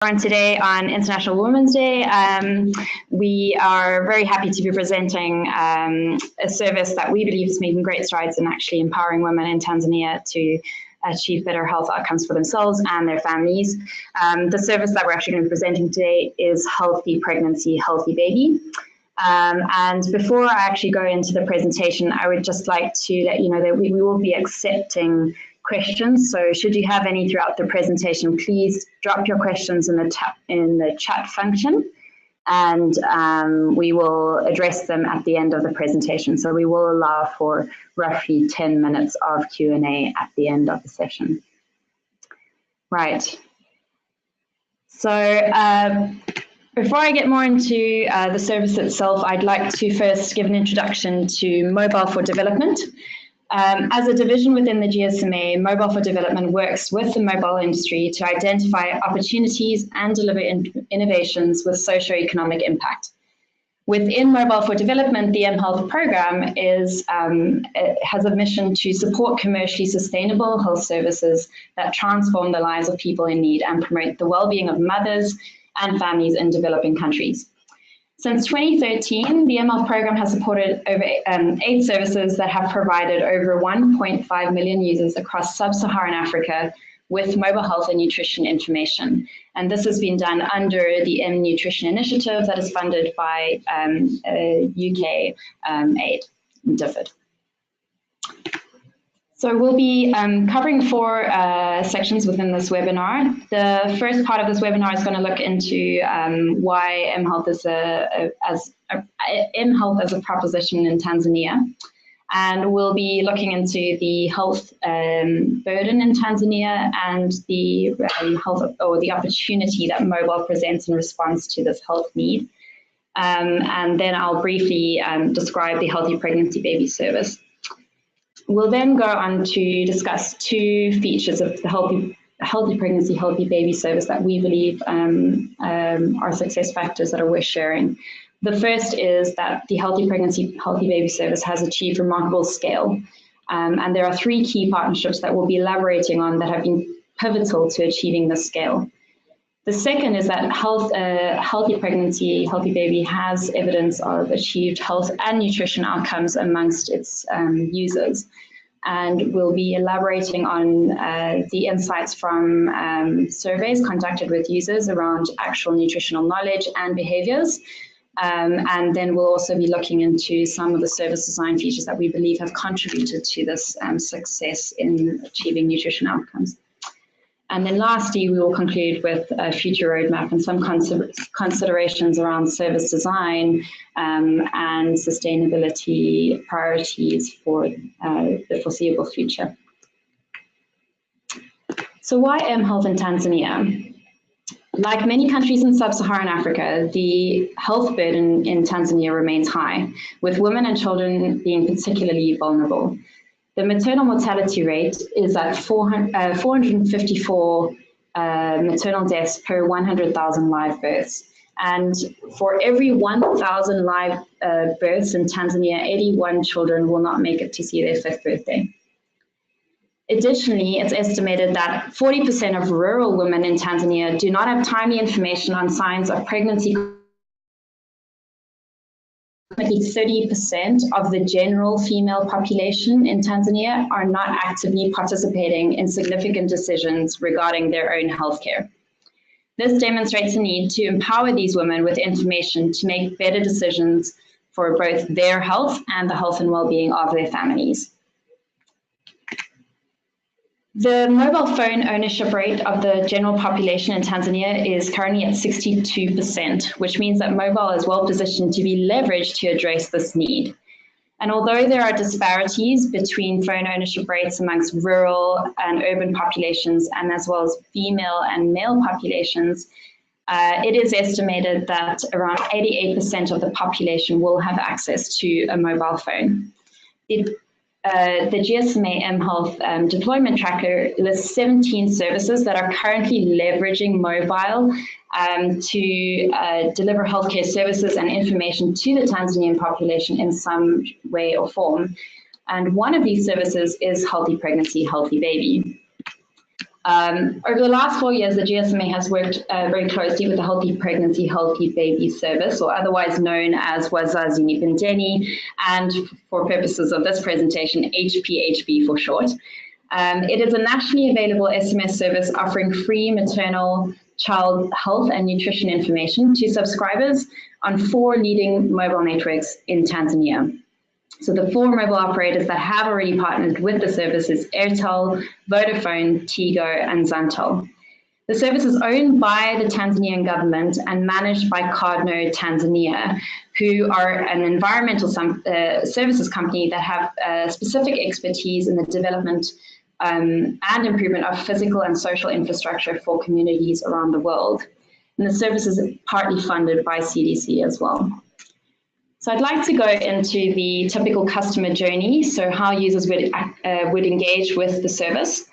Today on International Women's Day. We are very happy to be presenting a service that we believe is making great strides in actually empowering women in Tanzania to achieve better health outcomes for themselves and their families. The service that we're actually going to be presenting today is Healthy Pregnancy, Healthy Baby. And before I actually go into the presentation, I would just like to let you know that we will be accepting questions. So should you have any throughout the presentation, please drop your questions in the chat function, and we will address them at the end of the presentation. So we will allow for roughly 10 minutes of Q&A at the end of the session. Right. So before I get more into the service itself, I'd like to first give an introduction to Mobile for Development. As a division within the GSMA, Mobile for Development works with the mobile industry to identify opportunities and deliver innovations with socio-economic impact. Within Mobile for Development, the mHealth program has a mission to support commercially sustainable health services that transform the lives of people in need and promote the well-being of mothers and families in developing countries. Since 2013, the mHealth program has supported over 8 services that have provided over 1.5 million users across Sub-Saharan Africa with mobile health and nutrition information. And this has been done under the Nutrition Initiative that is funded by UK aid, DFID. So we'll be covering 4 sections within this webinar. The first part of this webinar is going to look into why mHealth as a proposition in Tanzania. And we'll be looking into the health burden in Tanzania and the health or the opportunity that mobile presents in response to this health need. And then I'll briefly describe the Healthy Pregnancy Baby service. We'll then go on to discuss 2 features of the Healthy Pregnancy, Healthy Baby service that we believe are success factors that are worth sharing. The first is that the Healthy Pregnancy, Healthy Baby service has achieved remarkable scale. And there are 3 key partnerships that we'll be elaborating on that have been pivotal to achieving this scale. The second is that Healthy Pregnancy, Healthy Baby has evidence of achieved health and nutrition outcomes amongst its users. And we'll be elaborating on the insights from surveys conducted with users around actual nutritional knowledge and behaviors. And then we'll also be looking into some of the service design features that we believe have contributed to this success in achieving nutrition outcomes. And then lastly, we will conclude with a future roadmap and some considerations around service design and sustainability priorities for the foreseeable future. So why mHealth in Tanzania? Like many countries in Sub-Saharan Africa, the health burden in Tanzania remains high, with women and children being particularly vulnerable. The maternal mortality rate is at 454 maternal deaths per 100,000 live births. And for every 1,000 live births in Tanzania, 81 children will not make it to see their 5th birthday. Additionally, it's estimated that 40% of rural women in Tanzania do not have timely information on signs of pregnancy. 30% of the general female population in Tanzania are not actively participating in significant decisions regarding their own healthcare. This demonstrates a need to empower these women with information to make better decisions for both their health and the health and well-being of their families. The mobile phone ownership rate of the general population in Tanzania is currently at 62%, which means that mobile is well positioned to be leveraged to address this need. And although there are disparities between phone ownership rates amongst rural and urban populations, and as well as female and male populations, it is estimated that around 88% of the population will have access to a mobile phone. The GSMA mHealth deployment tracker lists 17 services that are currently leveraging mobile to deliver healthcare services and information to the Tanzanian population in some way or form. And one of these services is Healthy Pregnancy, Healthy Baby. Over the last 4 years, the GSMA has worked very closely with the Healthy Pregnancy, Healthy Baby Service, or otherwise known as Wazazini Bindeni, and for purposes of this presentation, HPHB for short. It is a nationally available SMS service offering free maternal child health and nutrition information to subscribers on 4 leading mobile networks in Tanzania. So the 4 mobile operators that have already partnered with the service is Airtel, Vodafone, Tigo, and Zantel. The service is owned by the Tanzanian government and managed by Cardno Tanzania, who are an environmental services company that have specific expertise in the development and improvement of physical and social infrastructure for communities around the world. And the service is partly funded by CDC as well. So I'd like to go into the typical customer journey, so how users would engage with the service.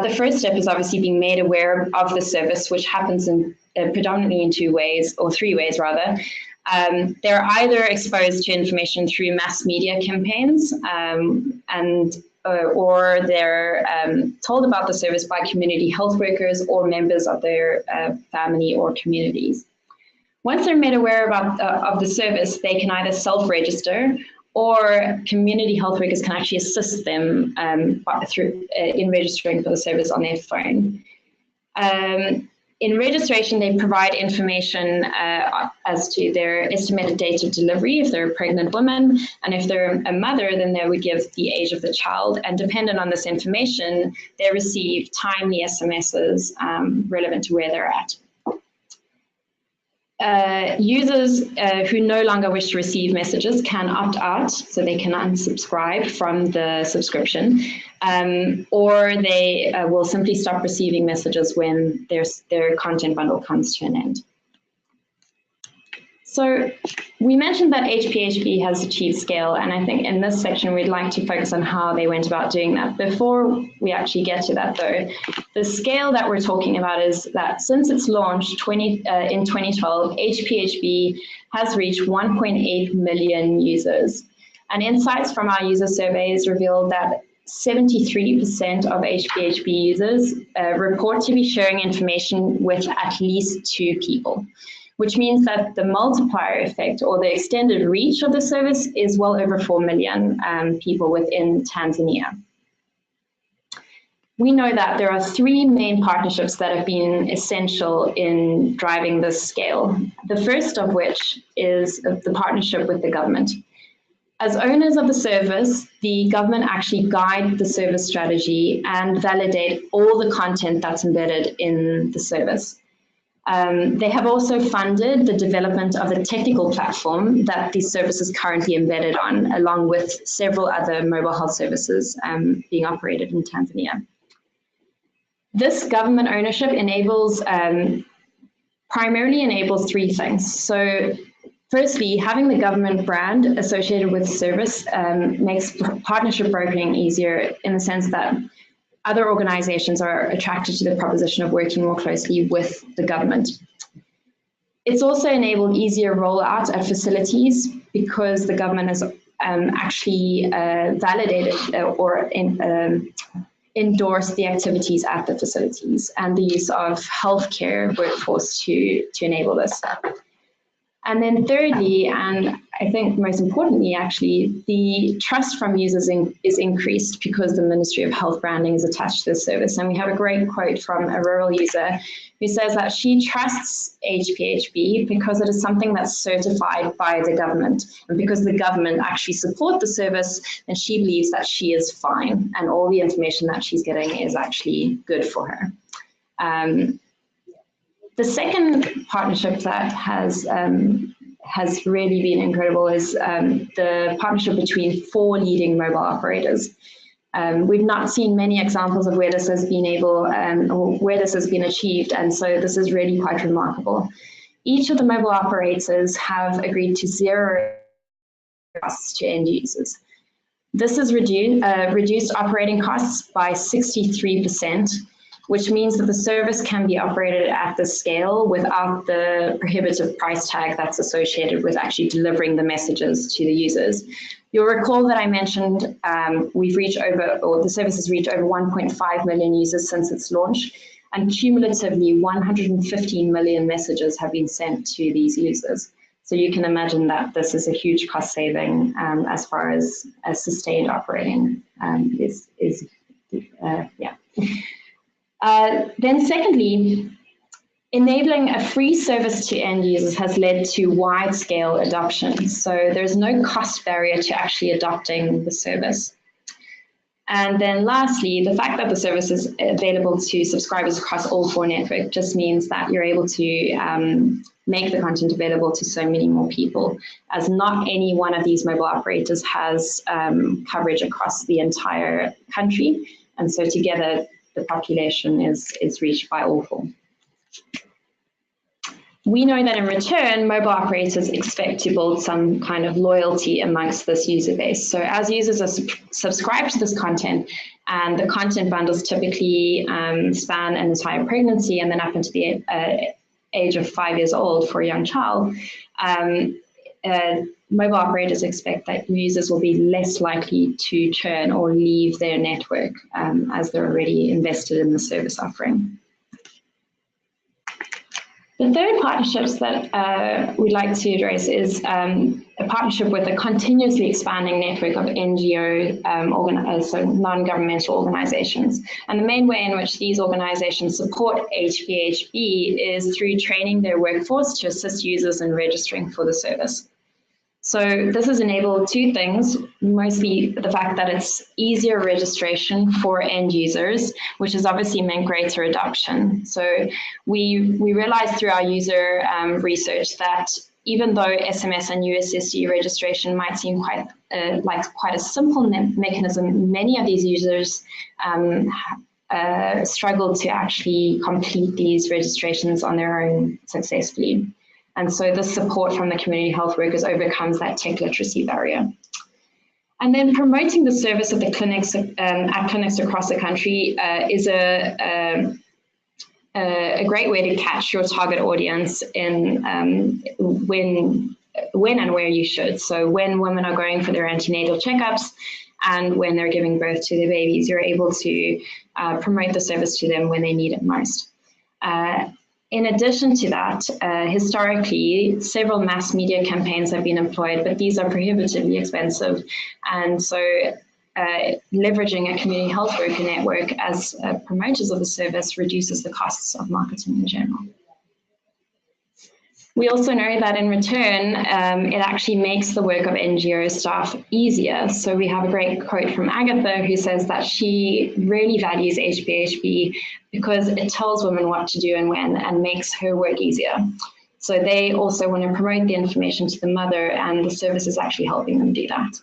The first step is obviously being made aware of the service, which happens in predominantly in 2 ways, or 3 ways rather. They're either exposed to information through mass media campaigns, or they're told about the service by community health workers or members of their family or communities. Once they're made aware of the service, they can either self-register, or community health workers can actually assist them in registering for the service on their phone. In registration, they provide information as to their estimated date of delivery, if they're a pregnant woman, and if they're a mother, then they would give the age of the child. And dependent on this information, they receive timely SMSs relevant to where they're at. Users who no longer wish to receive messages can opt out, so they can unsubscribe from the subscription, or they will simply stop receiving messages when their content bundle comes to an end. So we mentioned that HPHB has achieved scale, and I think in this section we'd like to focus on how they went about doing that. Before we actually get to that though, the scale that we're talking about is that since its launch in 2012, HPHB has reached 1.8 million users. And insights from our user surveys revealed that 73% of HPHB users report to be sharing information with at least 2 people, which means that the multiplier effect, or the extended reach of the service, is well over 4 million people within Tanzania. We know that there are 3 main partnerships that have been essential in driving this scale. The first of which is the partnership with the government. As owners of the service, the government actually guide the service strategy and validate all the content that's embedded in the service. They have also funded the development of the technical platform that the service is currently embedded on, along with several other mobile health services being operated in Tanzania. This government ownership primarily enables 3 things. So firstly, having the government brand associated with service makes partnership brokering easier, in the sense that other organizations are attracted to the proposition of working more closely with the government. It's also enabled easier rollout at facilities, because the government has actually validated or endorsed the activities at the facilities and the use of healthcare workforce to enable this. And then thirdly, and I think most importantly actually, the trust from users is increased because the Ministry of Health branding is attached to the service. And we have a great quote from a rural user who says that she trusts HPHB because it is something that's certified by the government. And because the government actually support the service, then she believes that she is fine and all the information that she's getting is actually good for her. The second partnership that has really been incredible is the partnership between 4 leading mobile operators. We've not seen many examples of where this has been or where this has been achieved, and so this is really quite remarkable. Each of the mobile operators have agreed to 0 costs to end users. This has reduced operating costs by 63%, which means that the service can be operated at the scale without the prohibitive price tag that's associated with actually delivering the messages to the users. You'll recall that I mentioned we've reached over, or the service has reached over 1.5 million users since its launch, and cumulatively 115 million messages have been sent to these users. So you can imagine that this is a huge cost saving as far as sustained operating Then secondly, enabling a free service to end users has led to wide-scale adoption. So there's no cost barrier to actually adopting the service. And then lastly, the fact that the service is available to subscribers across all 4 networks just means that you're able to make the content available to so many more people, as not any one of these mobile operators has coverage across the entire country. And so together, the population is reached by all 4. We know that in return, mobile operators expect to build some kind of loyalty amongst this user base. So as users are subscribed to this content, and the content bundles typically span an entire pregnancy and then up into the age of 5 years old for a young child, mobile operators expect that users will be less likely to churn or leave their network as they're already invested in the service offering. The third partnerships that we'd like to address is a partnership with a continuously expanding network of NGO, so non-governmental organizations. And the main way in which these organizations support HPHB is through training their workforce to assist users in registering for the service. So this has enabled 2 things, mostly the fact that it's easier registration for end users, which has obviously meant greater adoption. So we realized through our user research that even though SMS and USSD registration might seem quite a simple mechanism, many of these users struggle to actually complete these registrations on their own successfully. And so the support from the community health workers overcomes that tech literacy barrier. And then promoting the service at the clinics at clinics across the country is a great way to catch your target audience in when and where you should. So when women are going for their antenatal checkups and when they're giving birth to their babies, you're able to promote the service to them when they need it most. In addition to that, historically, several mass media campaigns have been employed, but these are prohibitively expensive. And so leveraging a community health worker network as promoters of the service reduces the costs of marketing in general. We also know that in return, it actually makes the work of NGO staff easier. So we have a great quote from Agatha, who says that she really values HPHB because it tells women what to do and when and makes her work easier. So they also want to promote the information to the mother, and the service is actually helping them do that.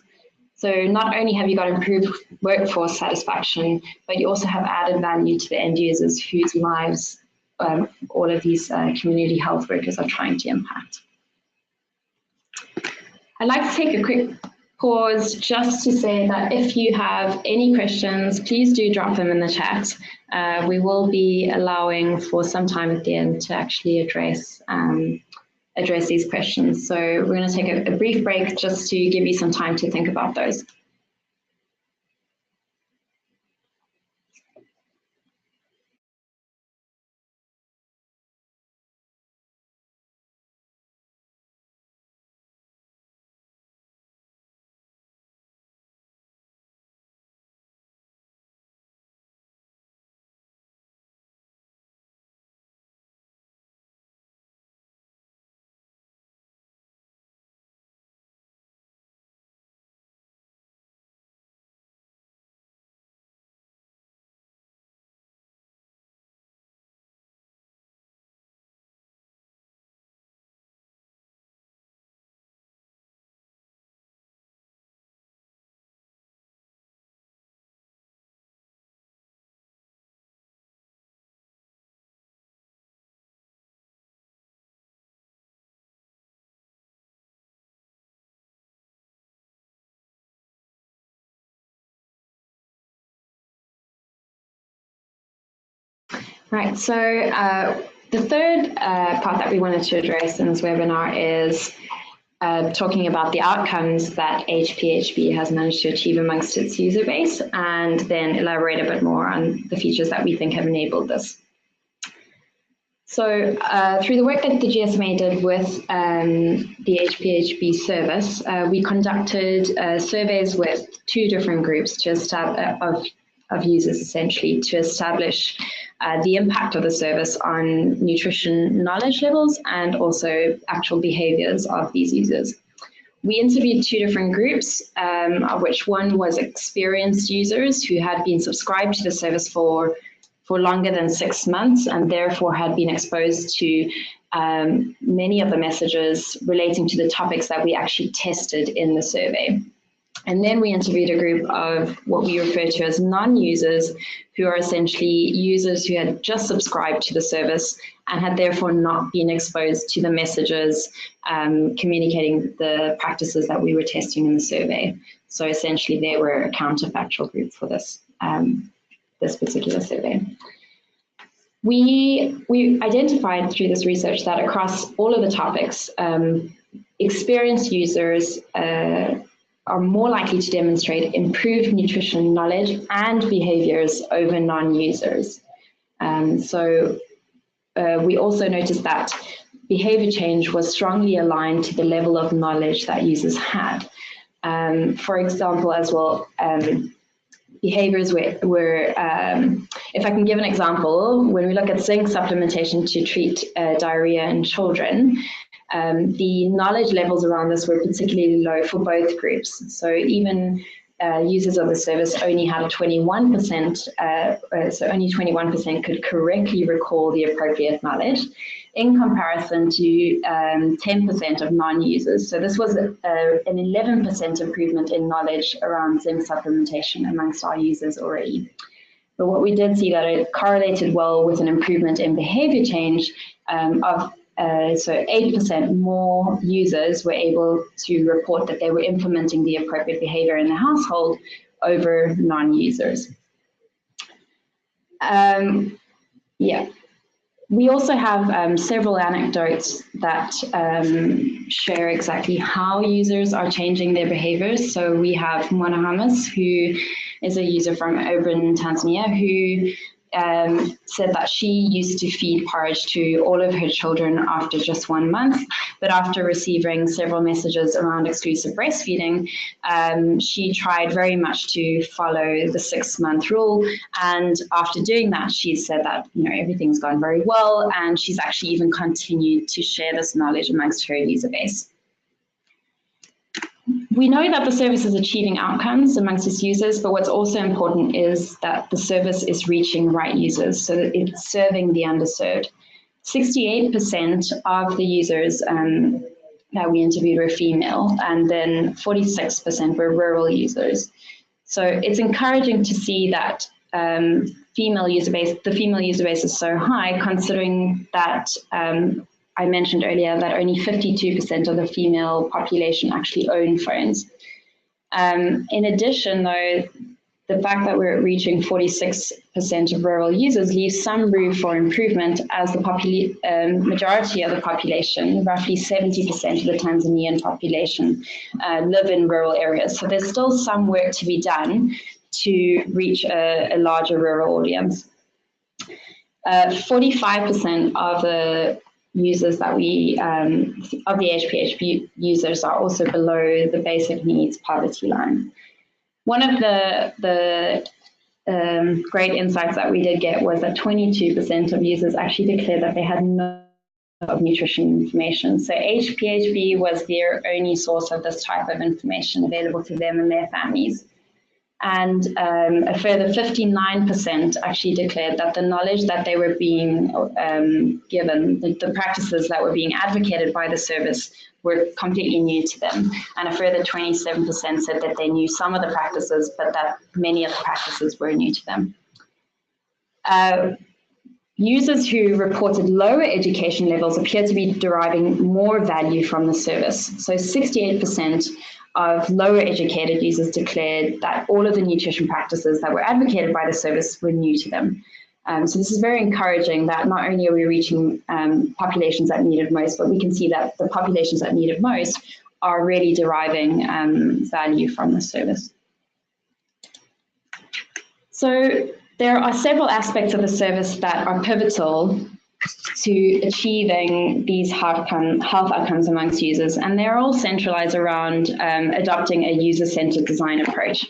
So not only have you got improved workforce satisfaction, but you also have added value to the end users whose lives all of these community health workers are trying to impact. I'd like to take a quick pause just to say that if you have any questions, please do drop them in the chat. We will be allowing for some time at the end to actually address these questions. So we're going to take a brief break just to give you some time to think about those. Right, so the third part that we wanted to address in this webinar is talking about the outcomes that HPHB has managed to achieve amongst its user base, and then elaborate a bit more on the features that we think have enabled this. So through the work that the GSMA did with the HPHB service, we conducted surveys with 2 different groups to of users, essentially, to establish the impact of the service on nutrition knowledge levels and also actual behaviors of these users. We interviewed 2 different groups, of which one was experienced users who had been subscribed to the service for longer than 6 months and therefore had been exposed to many of the messages relating to the topics that we actually tested in the survey. And then we interviewed a group of what we refer to as non-users, who are essentially users who had just subscribed to the service and had therefore not been exposed to the messages communicating the practices that we were testing in the survey. So essentially they were a counterfactual group for this, this particular survey. We identified through this research that across all of the topics, experienced users are more likely to demonstrate improved nutrition knowledge and behaviors over non-users. We also noticed that behavior change was strongly aligned to the level of knowledge that users had. For example, as well, behaviors were if I can give an example, when we look at zinc supplementation to treat diarrhea in children, the knowledge levels around this were particularly low for both groups. So even users of the service only had a 21%, so only 21% could correctly recall the appropriate knowledge, in comparison to 10% of non-users. So this was an 11% improvement in knowledge around zinc supplementation amongst our users already. But what we did see that it correlated well with an improvement in behavior change so 8% more users were able to report that they were implementing the appropriate behavior in the household over non-users. We also have several anecdotes that share exactly how users are changing their behaviors. So we have Mwanahamas, who is a user from over in Tanzania, who said that she used to feed porridge to all of her children after just 1 month, but after receiving several messages around exclusive breastfeeding, she tried very much to follow the 6-month rule, and after doing that, she said that everything's gone very well, and she's actually even continued to share this knowledge amongst her user base. We know that the service is achieving outcomes amongst its users, but what's also important is that the service is reaching right users, so that it's serving the underserved. 68% of the users that we interviewed were female, and then 46% were rural users. So it's encouraging to see that the female user base is so high, considering that I mentioned earlier that only 52% of the female population actually own phones. In addition, though, the fact that we're reaching 46% of rural users leaves some room for improvement, as the majority of the population, roughly 70% of the Tanzanian population, live in rural areas. So there's still some work to be done to reach a larger rural audience. 45% of the users that of the HPHB users are also below the basic needs poverty line. One of the great insights that we did get was that 22% of users actually declared that they had no nutrition information. So HPHB was their only source of this type of information available to them and their families. And a further 59% actually declared that the knowledge that they were being given, the practices that were being advocated by the service, were completely new to them. And a further 27% said that they knew some of the practices, but that many of the practices were new to them. Users who reported lower education levels appear to be deriving more value from the service. So 68% of lower educated users declared that all of the nutrition practices that were advocated by the service were new to them. So this is very encouraging that not only are we reaching populations that needed most, but we can see that the populations that needed most are really deriving value from the service. So there are several aspects of the service that are pivotal to achieving these health outcomes amongst users, and they're all centralized around adopting a user-centered design approach.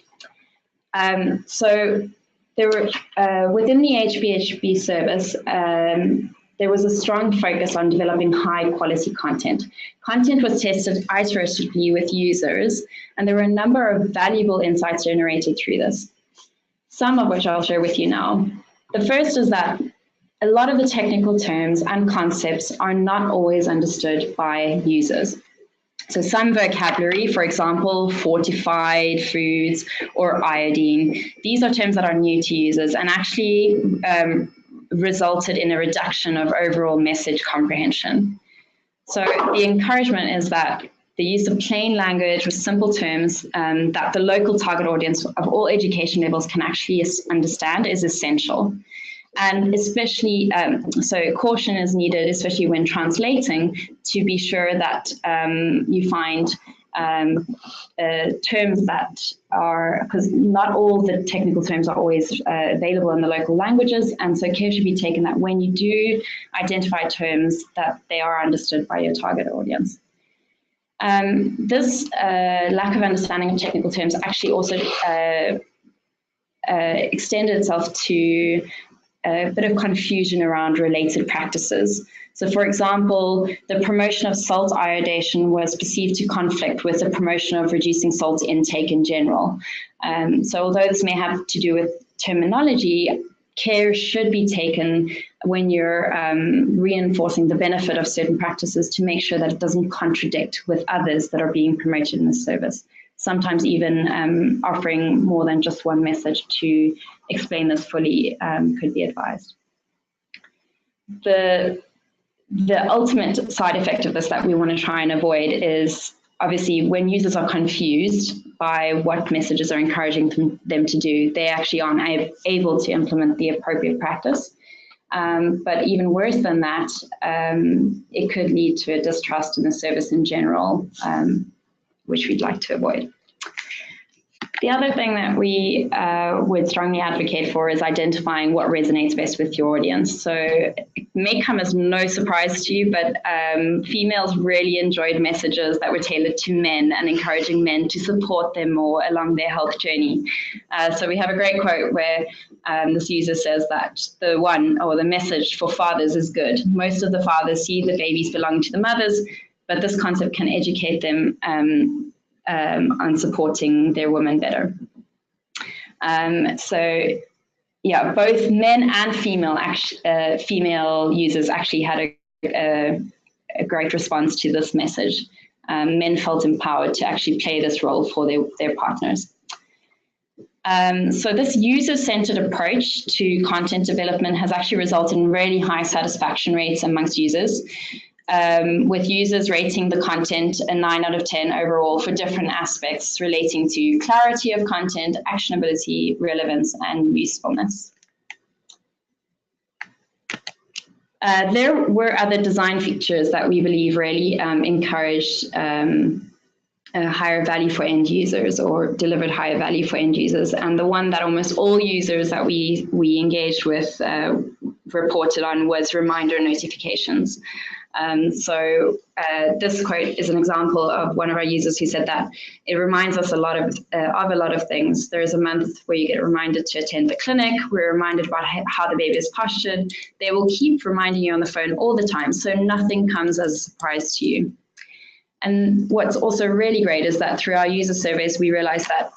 So there were, within the HPHB service, there was a strong focus on developing high-quality content. Content was tested iteratively with users, and there were a number of valuable insights generated through this, some of which I'll share with you now. The first is that a lot of the technical terms and concepts are not always understood by users. So some vocabulary, for example, fortified foods or iodine, these are terms that are new to users and actually resulted in a reduction of overall message comprehension. So the encouragement is that the use of plain language with simple terms that the local target audience of all education levels can actually understand is essential. And especially, so caution is needed, especially when translating, to be sure that you find terms that are, because not all the technical terms are always available in the local languages, and so care should be taken that when you do identify terms that they are understood by your target audience. This lack of understanding of technical terms actually also extended itself to a bit of confusion around related practices. So for example, the promotion of salt iodation was perceived to conflict with the promotion of reducing salt intake in general. So although this may have to do with terminology, care should be taken when you're reinforcing the benefit of certain practices to make sure that it doesn't contradict with others that are being promoted in the service. Sometimes even offering more than just one message to explain this fully could be advised. The ultimate side effect of this that we want to try and avoid is obviously when users are confused by what messages are encouraging them to do, they actually aren't able to implement the appropriate practice. But even worse than that, it could lead to a distrust in the service in general, which we'd like to avoid. The other thing that we would strongly advocate for is identifying what resonates best with your audience. So it may come as no surprise to you, but females really enjoyed messages that were tailored to men and encouraging men to support them more along their health journey. So we have a great quote where this user says that the message for fathers is good. Most of the fathers see the babies belong to the mothers, but this concept can educate them on supporting their women better. So yeah, both men and female users actually had a great response to this message. Men felt empowered to actually play this role for their partners. So this user-centered approach to content development has actually resulted in really high satisfaction rates amongst users, with users rating the content a 9 out of 10 overall for different aspects relating to clarity of content, actionability, relevance, and usefulness. There were other design features that we believe really encouraged a higher value for end users or delivered higher value for end users. And the one that almost all users that we engaged with reported on was reminder notifications. So this quote is an example of one of our users who said that it reminds us a lot of a lot of things. There is a month where you get reminded to attend the clinic. We're reminded about how the baby is postured. They will keep reminding you on the phone all the time, so nothing comes as a surprise to you. And what's also really great is that through our user surveys, we realized that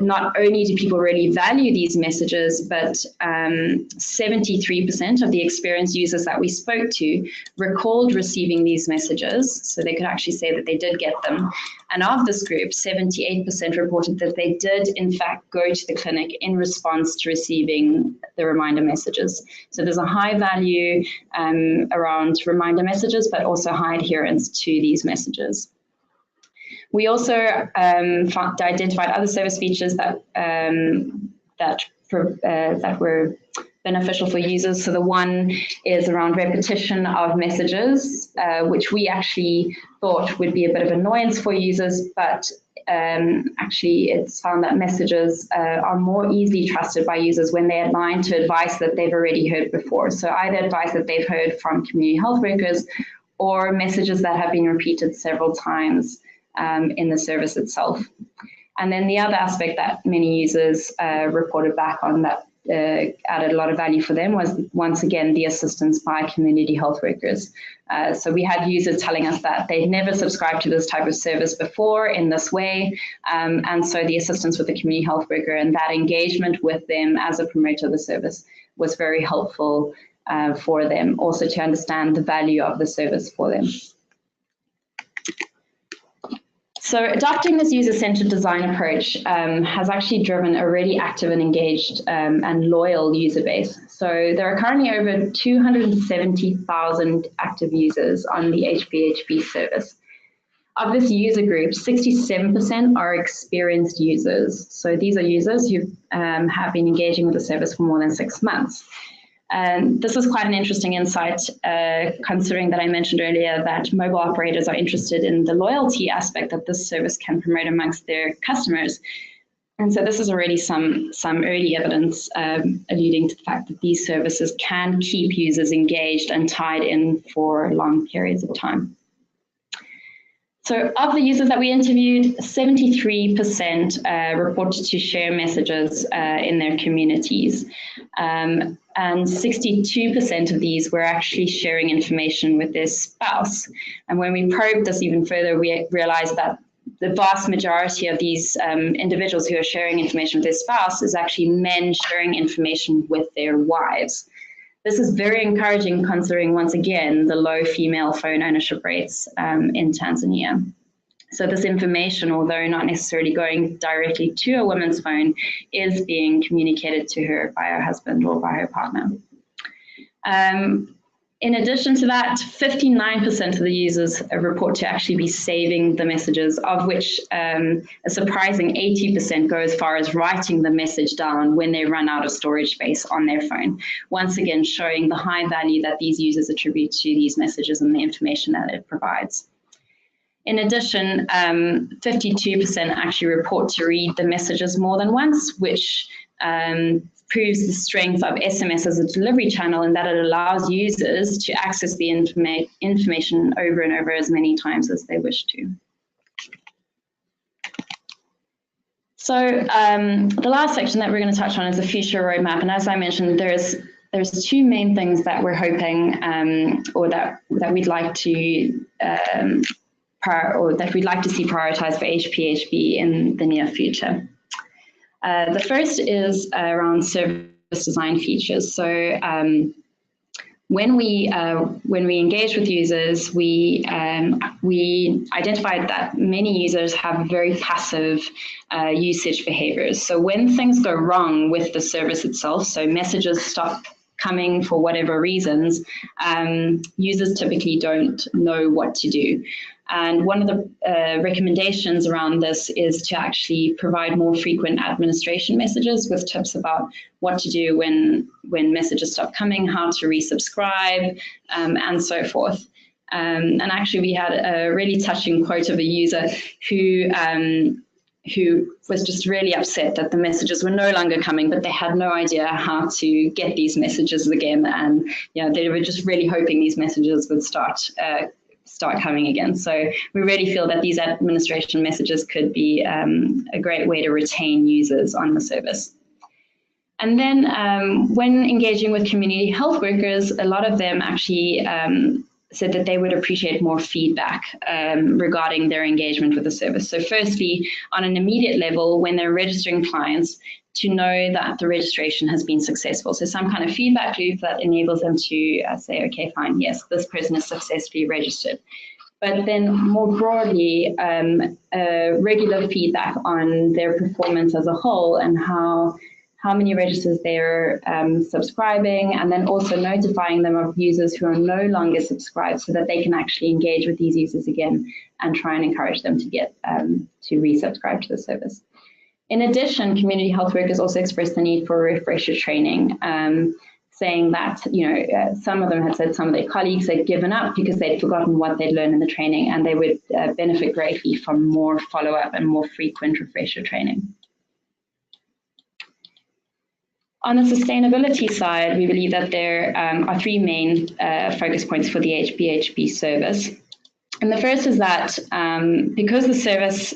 not only do people really value these messages, but 73% of the experienced users that we spoke to recalled receiving these messages, so they could actually say that they did get them. And of this group, 78% reported that they did, in fact, go to the clinic in response to receiving the reminder messages. So there's a high value around reminder messages, but also high adherence to these messages. We also identified other service features that were beneficial for users. So the one is around repetition of messages, which we actually thought would be a bit of annoyance for users, but actually it's found that messages are more easily trusted by users when they align to advice that they've already heard before. So either advice that they've heard from community health workers or messages that have been repeated several times in the service itself. And then the other aspect that many users reported back on that added a lot of value for them was, once again, the assistance by community health workers. So we had users telling us that they'd never subscribed to this type of service before in this way. And so the assistance with the community health worker and that engagement with them as a promoter of the service was very helpful for them, also to understand the value of the service for them. So adopting this user-centered design approach has actually driven a really active and engaged and loyal user base. So there are currently over 270,000 active users on the HPHB service. Of this user group, 67% are experienced users. So these are users who have been engaging with the service for more than 6 months. And this was quite an interesting insight, considering that I mentioned earlier that mobile operators are interested in the loyalty aspect that this service can promote amongst their customers. And so this is already some early evidence alluding to the fact that these services can keep users engaged and tied in for long periods of time. So of the users that we interviewed, 73% reported to share messages in their communities. And 62% of these were actually sharing information with their spouse. And when we probed this even further, we realized that the vast majority of these individuals who are sharing information with their spouse is actually men sharing information with their wives. This is very encouraging, considering, once again, the low female phone ownership rates in Tanzania. So this information, although not necessarily going directly to a woman's phone, is being communicated to her by her husband or by her partner. In addition to that, 59% of the users report to actually be saving the messages, of which a surprising 80% go as far as writing the message down when they run out of storage space on their phone. Once again, showing the high value that these users attribute to these messages and the information that it provides. In addition, 52% actually report to read the messages more than once, which proves the strength of SMS as a delivery channel, in that it allows users to access the information over and over as many times as they wish to. So the last section that we're going to touch on is the future roadmap. And as I mentioned, there's two main things that we're hoping or that we'd like to see prioritized for HPHB in the near future. The first is around service design features. So when we engage with users, we identified that many users have very passive usage behaviors. So when things go wrong with the service itself, so messages stop coming for whatever reasons, users typically don't know what to do. And one of the recommendations around this is to actually provide more frequent administration messages with tips about what to do when messages stop coming, how to resubscribe, and so forth. And actually, we had a really touching quote of a user who was just really upset that the messages were no longer coming, but they had no idea how to get these messages again. And they were just really hoping these messages would start coming again. So we really feel that these administration messages could be a great way to retain users on the service. And then when engaging with community health workers, a lot of them actually said that they would appreciate more feedback regarding their engagement with the service. So firstly, on an immediate level, when they're registering clients, to know that the registration has been successful. So some kind of feedback loop that enables them to say, okay, fine, yes, this person is successfully registered. But then more broadly, regular feedback on their performance as a whole and how many registers they're subscribing, and then also notifying them of users who are no longer subscribed so that they can actually engage with these users again and try and encourage them to get to resubscribe to the service. In addition, community health workers also expressed the need for refresher training. saying that, some of them had said some of their colleagues had given up because they'd forgotten what they'd learned in the training, and they would benefit greatly from more follow-up and more frequent refresher training. On the sustainability side, we believe that there are three main focus points for the HPHB service. And the first is that because the service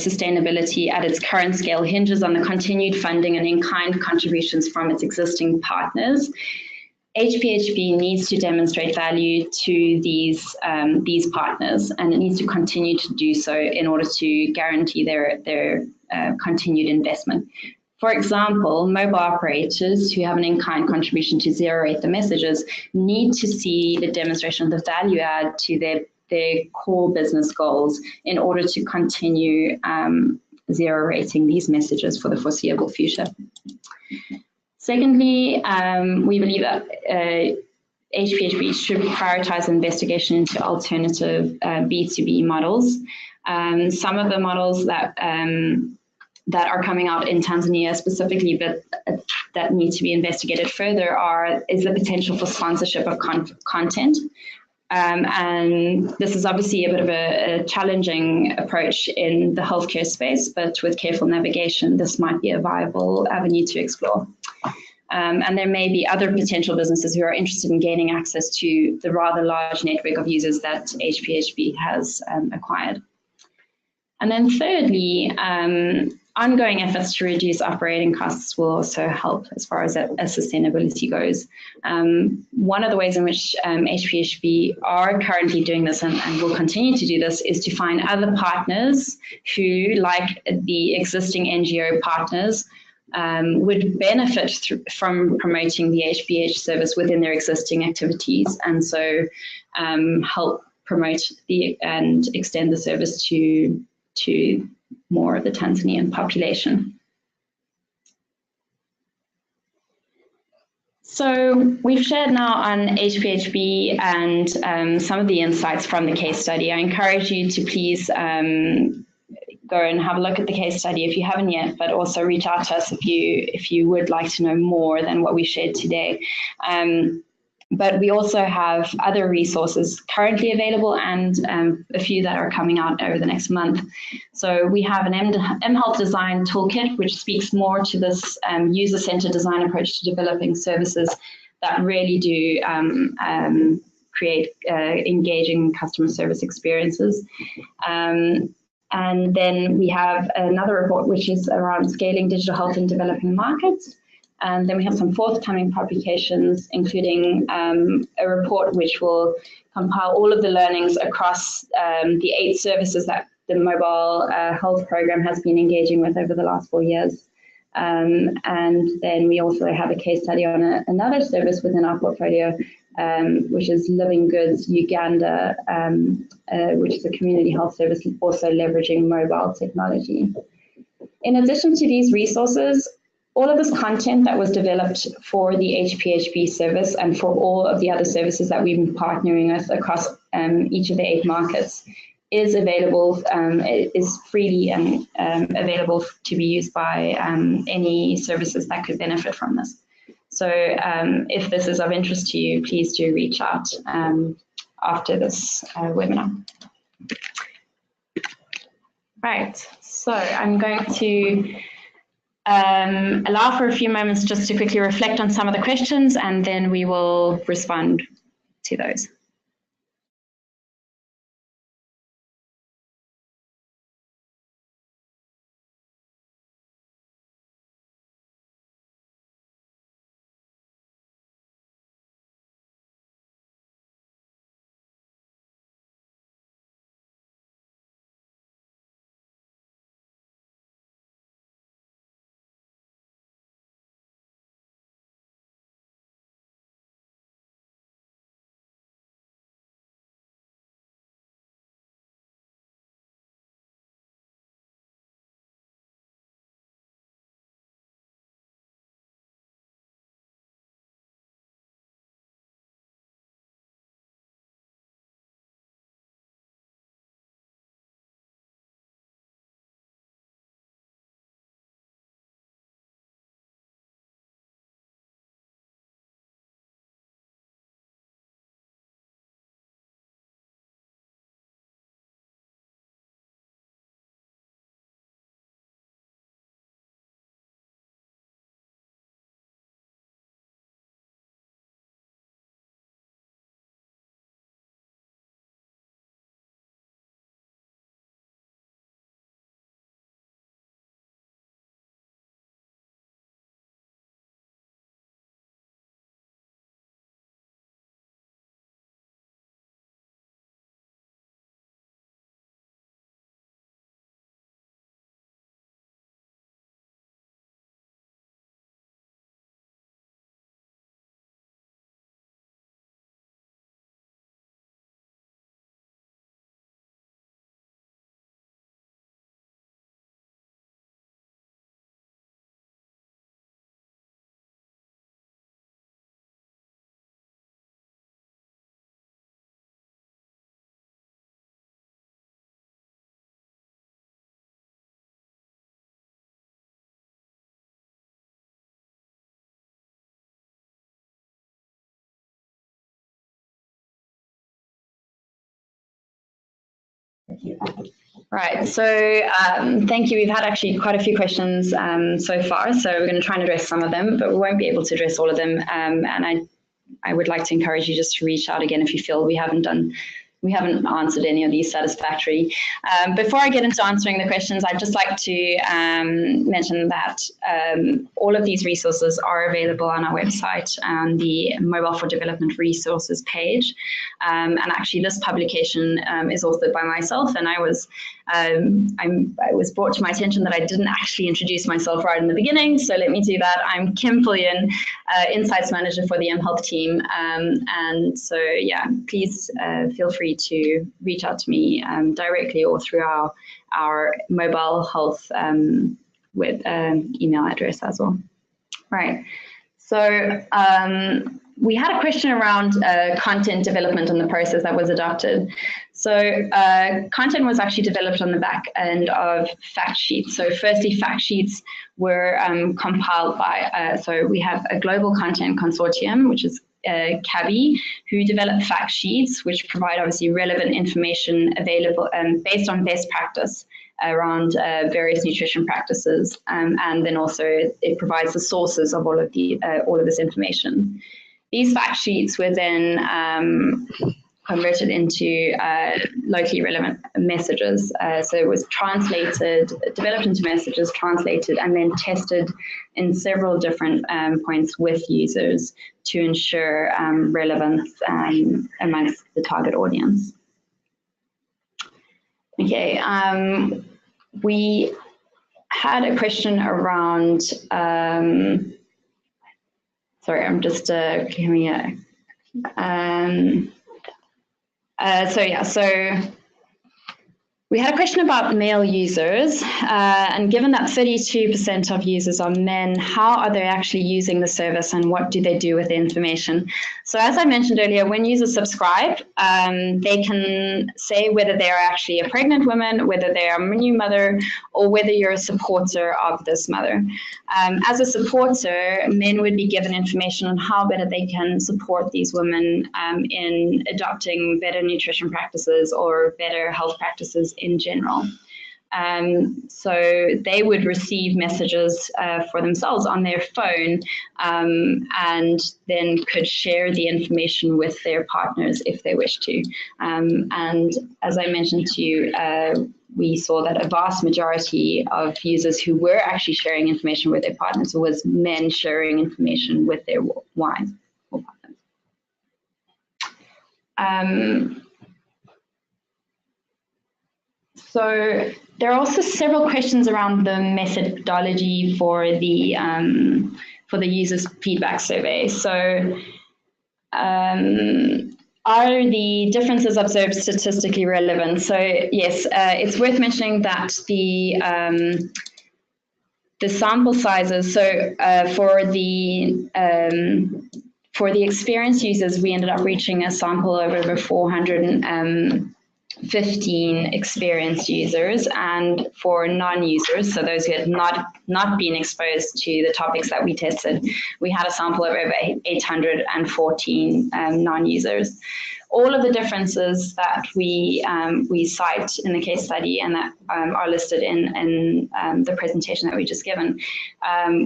sustainability at its current scale hinges on the continued funding and in-kind contributions from its existing partners, HPHB needs to demonstrate value to these partners, and it needs to continue to do so in order to guarantee their continued investment. For example, mobile operators who have an in-kind contribution to zero rate the messages need to see the demonstration of the value add to their core business goals in order to continue zero rating these messages for the foreseeable future. Secondly, we believe that HPHB should prioritize investigation into alternative B2B models. Some of the models that are coming out in Tanzania specifically, but that need to be investigated further is the potential for sponsorship of content. And this is obviously a bit of a challenging approach in the healthcare space, but with careful navigation, this might be a viable avenue to explore. And there may be other potential businesses who are interested in gaining access to the rather large network of users that HPHB has acquired. And then thirdly, ongoing efforts to reduce operating costs will also help as far as sustainability goes. One of the ways in which HPHB are currently doing this and will continue to do this is to find other partners who, like the existing NGO partners, would benefit from promoting the HPH service within their existing activities, and so help promote and extend the service to more of the Tanzanian population. So we've shared now on HPHB and some of the insights from the case study. I encourage you to please go and have a look at the case study if you haven't yet, but also reach out to us if you would like to know more than what we shared today. But we also have other resources currently available and a few that are coming out over the next month. So we have an mHealth design toolkit, which speaks more to this user-centered design approach to developing services that really do create engaging customer service experiences. And then we have another report, which is around scaling digital health in developing markets. And then we have some forthcoming publications, including a report which will compile all of the learnings across the 8 services that the mobile health program has been engaging with over the last 4 years. And then we also have a case study on another service within our portfolio, which is Living Goods Uganda, which is a community health service also leveraging mobile technology. In addition to these resources, all of this content that was developed for the HPHB service and for all of the other services that we've been partnering with across each of the 8 markets is available, is freely and available to be used by any services that could benefit from this. So if this is of interest to you, please do reach out after this webinar. Right, so I'm going to allow for a few moments just to quickly reflect on some of the questions, and then we will respond to those. Right, so thank you. We've had actually quite a few questions so far, so we're going to try and address some of them, but we won't be able to address all of them. And I would like to encourage you just to reach out again if you feel we haven't answered any of these satisfactorily. Before I get into answering the questions, I'd just like to mention that all of these resources are available on our website on the Mobile for Development resources page. And actually this publication is authored by myself, and I was brought to my attention that I didn't actually introduce myself right in the beginning, so let me do that. I'm Kim Pullian, Insights Manager for the mHealth team, and so yeah, please feel free to reach out to me directly or through our mobile health with email address as well. Right, so we had a question around content development and the process that was adopted. So content was actually developed on the back end of fact sheets. So firstly, fact sheets were compiled by, so we have a global content consortium, which is CABI, who develop fact sheets, which provide obviously relevant information available based on best practice around various nutrition practices, and then also it provides the sources of all of this information. These fact sheets were then converted into locally relevant messages. So it was translated, developed into messages, translated, and then tested in several different points with users to ensure relevance amongst the target audience. Okay, we had a question around, sorry, I'm just clearing it. So we had a question about male users, and given that 32% of users are men, how are they actually using the service and what do they do with the information? So as I mentioned earlier, when users subscribe, they can say whether they are actually a pregnant woman, whether they are a new mother, or whether you're a supporter of this mother. As a supporter, men would be given information on how better they can support these women in adopting better nutrition practices or better health practices in general. So they would receive messages for themselves on their phone, and then could share the information with their partners if they wish to. And as I mentioned to you, we saw that a vast majority of users who were actually sharing information with their partners was men sharing information with their wives or partners. So there are also several questions around the methodology for the users' feedback survey. So are the differences observed statistically relevant? So yes, it's worth mentioning that the sample sizes, so for the experienced users, we ended up reaching a sample of over 415 experienced users, and for non-users, so those who had not been exposed to the topics that we tested, we had a sample of over 814 non-users. All of the differences that we cite in the case study and that are listed in the presentation that we just given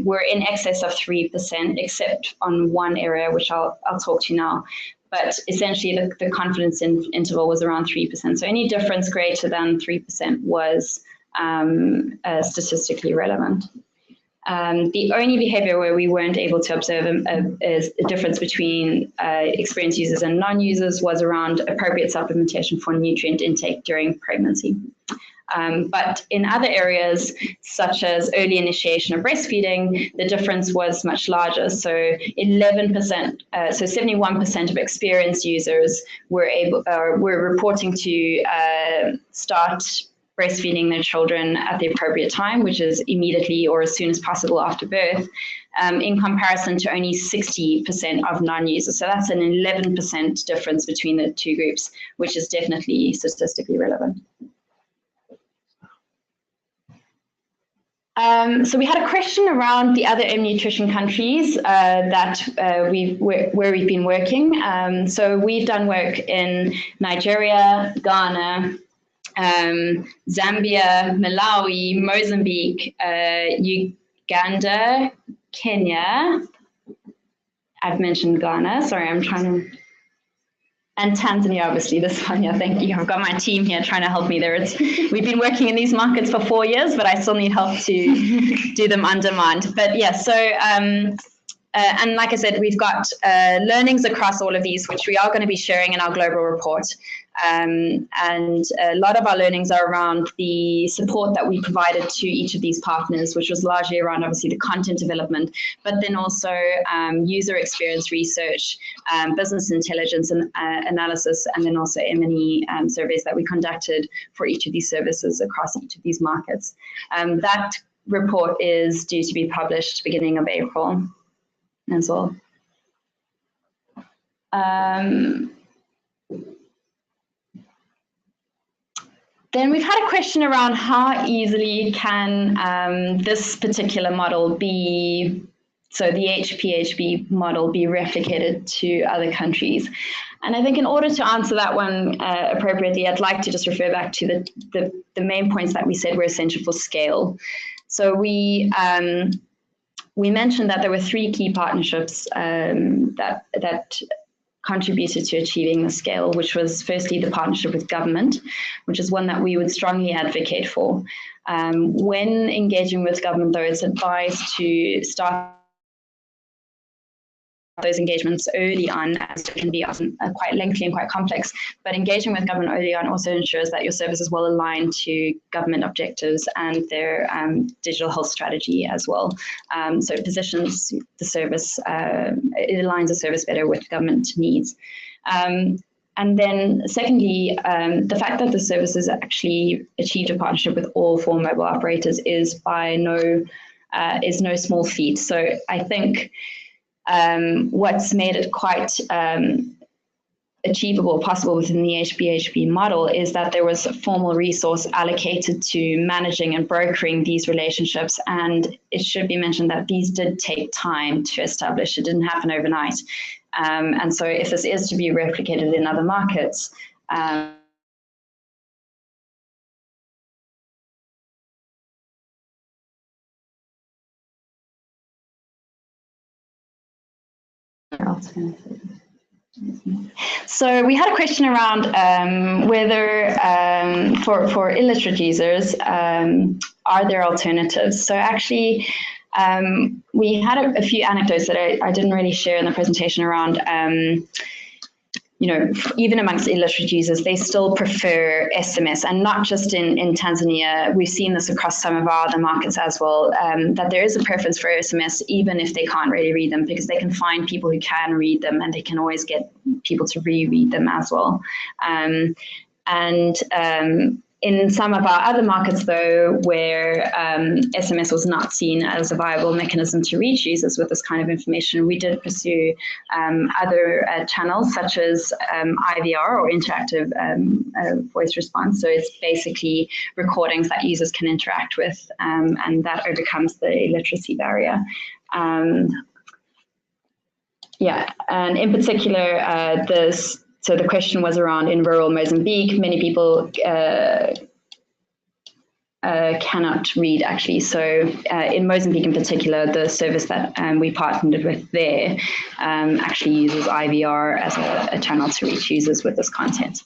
were in excess of 3%, except on one area, which I'll talk to now. But essentially, the confidence interval was around 3%. So any difference greater than 3% was statistically relevant. The only behavior where we weren't able to observe a difference between experienced users and non-users was around appropriate supplementation for nutrient intake during pregnancy. But in other areas, such as early initiation of breastfeeding, the difference was much larger. So 11%, so 71% of experienced users were reporting to start breastfeeding their children at the appropriate time, which is immediately or as soon as possible after birth, in comparison to only 60% of non-users. So that's an 11% difference between the two groups, which is definitely statistically relevant. So we had a question around the other nutrition countries where we've been working. So we've done work in Nigeria, Ghana, Zambia, Malawi, Mozambique, Uganda, Kenya. I've mentioned Ghana. Sorry, I'm trying to. And Tanzania, obviously, this one. Yeah, thank you. I've got my team here trying to help me there. We've been working in these markets for 4 years, but I still need help to do them on demand. But yeah, so and like I said, we've got learnings across all of these, which we are going to be sharing in our global report. And a lot of our learnings are around the support that we provided to each of these partners, which was largely around obviously the content development, but then also user experience research, business intelligence and analysis, and then also M&E surveys that we conducted for each of these services across each of these markets. That report is due to be published beginning of April as well. Then we've had a question around how easily can this particular model be, so the HPHB model, be replicated to other countries? And I think in order to answer that one appropriately, I'd like to just refer back to the main points that we said were essential for scale. So we mentioned that there were 3 key partnerships that contributed to achieving the scale, which was firstly the partnership with government, which is one that we would strongly advocate for. When engaging with government, though, it's advised to start those engagements early on, as it can be often quite lengthy and quite complex. But engaging with government early on also ensures that your service is well aligned to government objectives and their digital health strategy as well. So it positions the service, it aligns the service better with government needs. And then secondly, the fact that the service has actually achieved a partnership with all 4 mobile operators is no small feat. So I think what's made it quite achievable, possible within the HPHB model is that there was a formal resource allocated to managing and brokering these relationships. And it should be mentioned that these did take time to establish. It didn't happen overnight. And so if this is to be replicated in other markets, so we had a question around whether for illiterate users, are there alternatives? So actually, we had a few anecdotes that I didn't really share in the presentation around, you know, even amongst illiterate users, they still prefer SMS, and not just in Tanzania. We've seen this across some of our other markets as well, that there is a preference for SMS, even if they can't really read them, because they can find people who can read them, and they can always get people to reread them as well. In some of our other markets, though, where SMS was not seen as a viable mechanism to reach users with this kind of information, we did pursue other channels such as IVR, or interactive voice response. So it's basically recordings that users can interact with, and that overcomes the illiteracy barrier. Yeah, and in particular, so the question was around in rural Mozambique, many people cannot read, actually. So in Mozambique in particular, the service that we partnered with there actually uses IVR as a channel to reach users with this content.